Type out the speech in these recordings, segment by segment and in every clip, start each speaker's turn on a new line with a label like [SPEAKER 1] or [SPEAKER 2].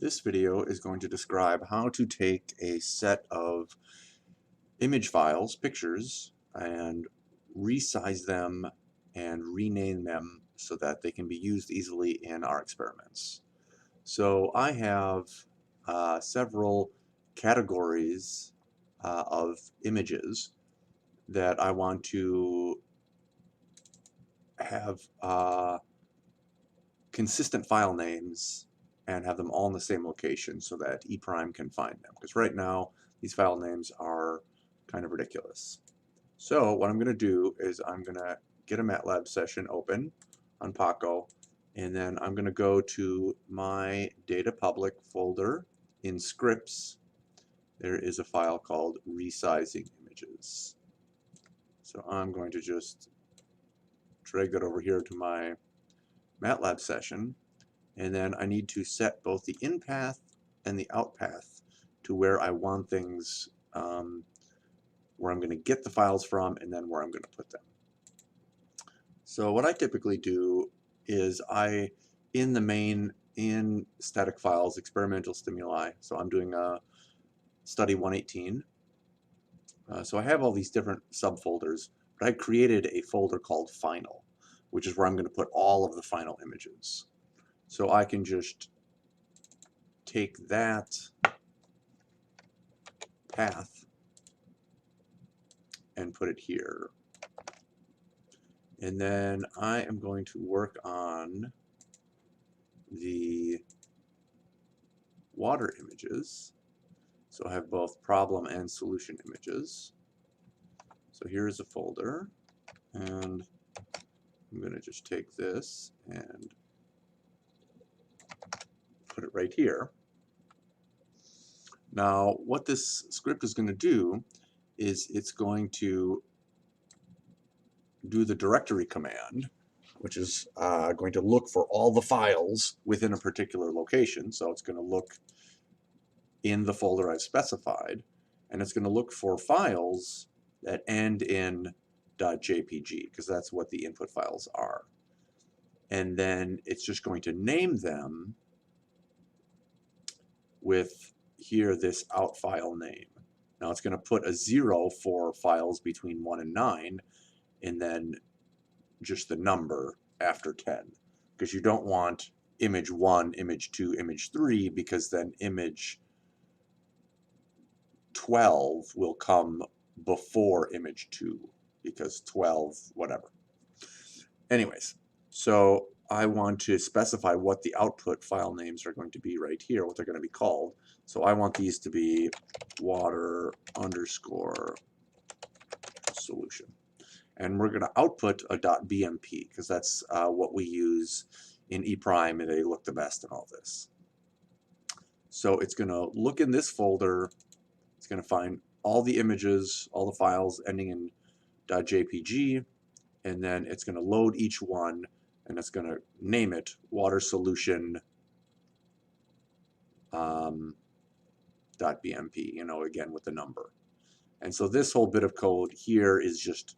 [SPEAKER 1] This video is going to describe how to take a set of image files, pictures, and resize them and rename them so that they can be used easily in our experiments. So I have several categories of images that I want to have consistent file names and have them all in the same location so that E' can find them. Because right now, these file names are kind of ridiculous. So what I'm going to do is I'm going to get a MATLAB session open on Paco, and then I'm going to go to my data public folder in scripts. There is a file called resizing images. So I'm going to just drag that over here to my MATLAB session, and then I need to set both the in path and the out path to where I want things, where I'm going to get the files from and then where I'm going to put them. So what I typically do is in the main, in static files, experimental stimuli, so I'm doing a study 118. So I have all these different subfolders, but I created a folder called final, which is where I'm going to put all of the final images. So I can just take that path and put it here. And then I am going to work on the water images. So I have both problem and solution images. So here's a folder, and I'm going to just take this and put it right here. Now, what this script is going to do is it's going to do the directory command, which is going to look for all the files within a particular location. So it's going to look in the folder I've specified, and it's going to look for files that end in .jpg, because that's what the input files are. And then it's just going to name them with here this out file name. Now it's going to put a 0 for files between 1 and 9, and then just the number after 10, because you don't want image 1, image 2, image 3, because then image 12 will come before image 2, because 12 whatever. Anyways, so I want to specify what the output file names are going to be right here, what they're going to be called. So I want these to be water underscore solution. And we're going to output a .bmp, because that's what we use in E', and they look the best in all this. So it's going to look in this folder. It's going to find all the images, all the files ending in .jpg, and then it's going to load each one, and it's going to name it water solution .bmp, again with the number. And so this whole bit of code here is just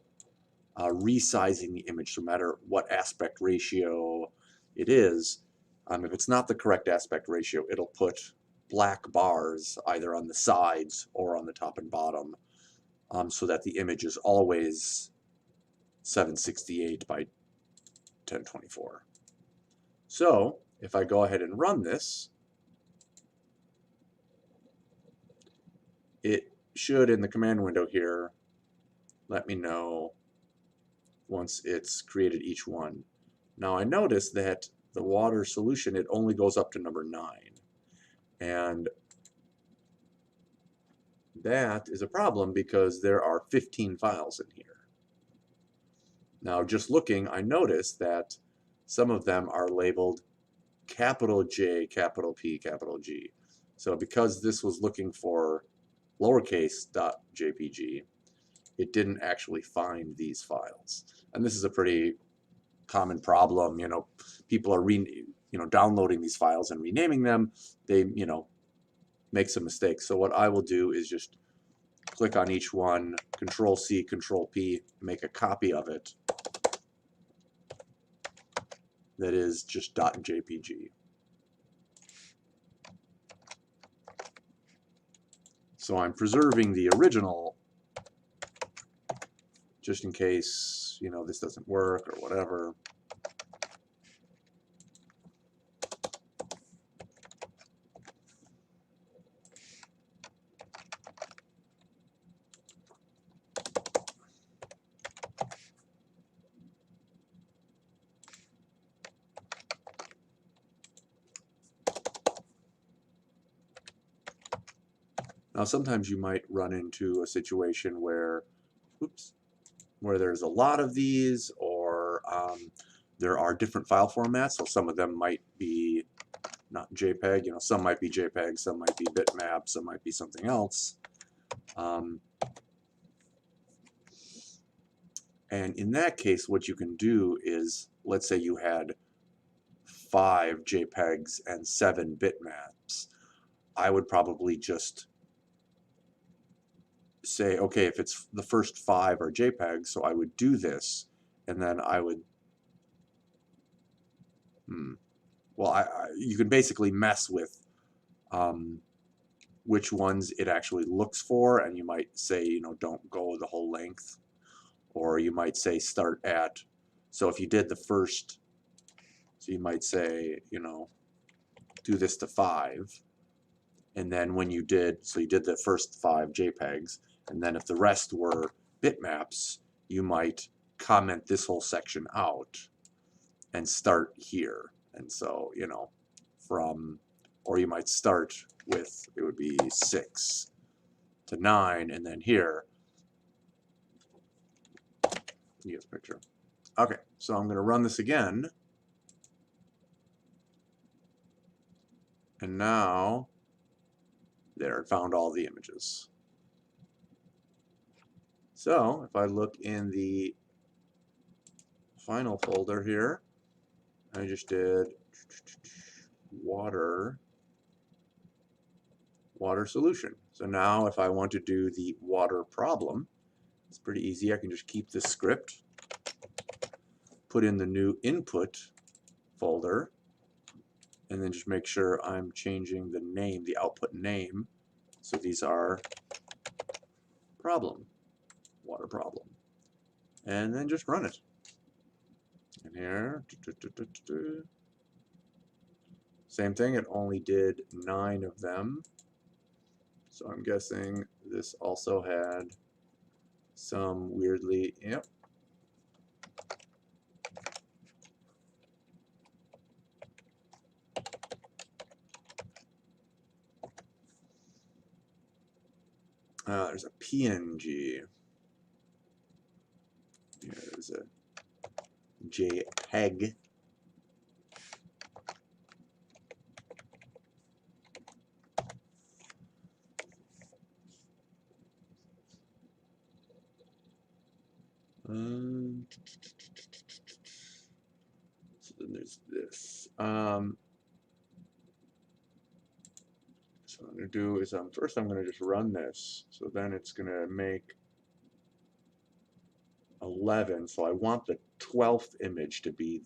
[SPEAKER 1] resizing the image, no matter what aspect ratio it is. If it's not the correct aspect ratio, it'll put black bars either on the sides or on the top and bottom, so that the image is always 768 by 1024. So if I go ahead and run this, it should, in the command window here, let me know once it's created each one. Now I notice that the water solution, it only goes up to number 9. And that is a problem because there are 15 files in here. Now just looking, I noticed that some of them are labeled capital J, capital P, capital G. So because this was looking for lowercase .jpg, it didn't actually find these files. And this is a pretty common problem. People are downloading these files and renaming them. They make some mistakes. So what I will do is just click on each one, Control C, Control P, make a copy of it that is just .jpg. So I'm preserving the original just in case, you know, this doesn't work or whatever. Now, sometimes you might run into a situation where, oops, where there's a lot of these, or there are different file formats. So some of them might be not JPEG. You know, some might be JPEG, some might be bitmap, some might be something else. And in that case, what you can do is, let's say you had 5 JPEGs and 7 bitmaps. I would probably just say, okay, if it's the first 5 are JPEGs, so I would do this, and then I would, well, you can basically mess with which ones it actually looks for, and you might say, you know, don't go the whole length, or you might say start at, so if you did the first, so you might say, you know, do this to 5, and then when you did, so you did the first 5 JPEGs, and then if the rest were bitmaps, you might comment this whole section out and start here. And so, you know, from, or you might start with, it would be 6 to 9, and then here, you get the picture. Okay, so I'm going to run this again. And now, there, it found all the images. So, if I look in the final folder here, I just did water solution. So now if I want to do the water problem, it's pretty easy. I can just keep this script, put in the new input folder, and then just make sure I'm changing the name, the output name. So these are problem, water problem. And then just run it. And here, same thing, it only did 9 of them. So I'm guessing this also had some weirdly, yep. There's a PNG. There's a JPEG. So then there's this. So what I'm going to do is first I'm going to just run this. So then it's going to make 11. So I want the 12th image to be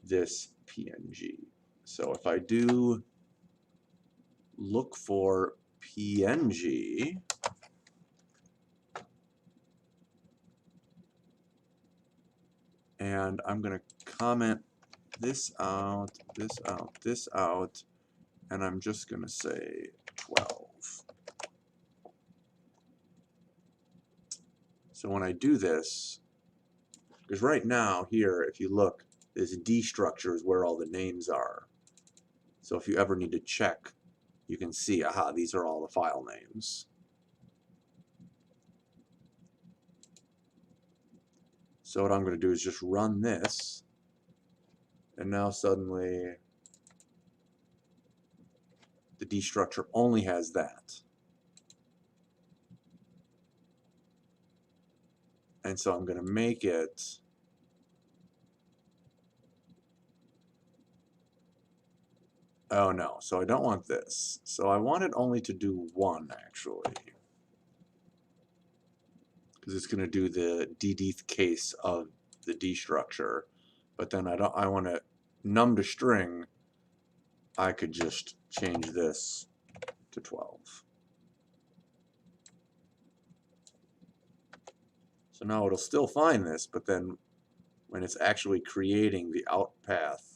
[SPEAKER 1] this PNG. So if I do look for PNG, and I'm going to comment this out, this out, this out, and I'm just going to say 12. So when I do this, because right now here, if you look, this D structure is where all the names are. So if you ever need to check, you can see, aha, these are all the file names. So what I'm going to do is just run this, and now suddenly the D structure only has that. And so I'm going to make it oh no, so I don't want this. So I want it only to do 1 actually, because it's going to do the ddth case of the D structure. But then I want to num to string. I could just change this to 12. So now it'll still find this, but then when it's actually creating the out path,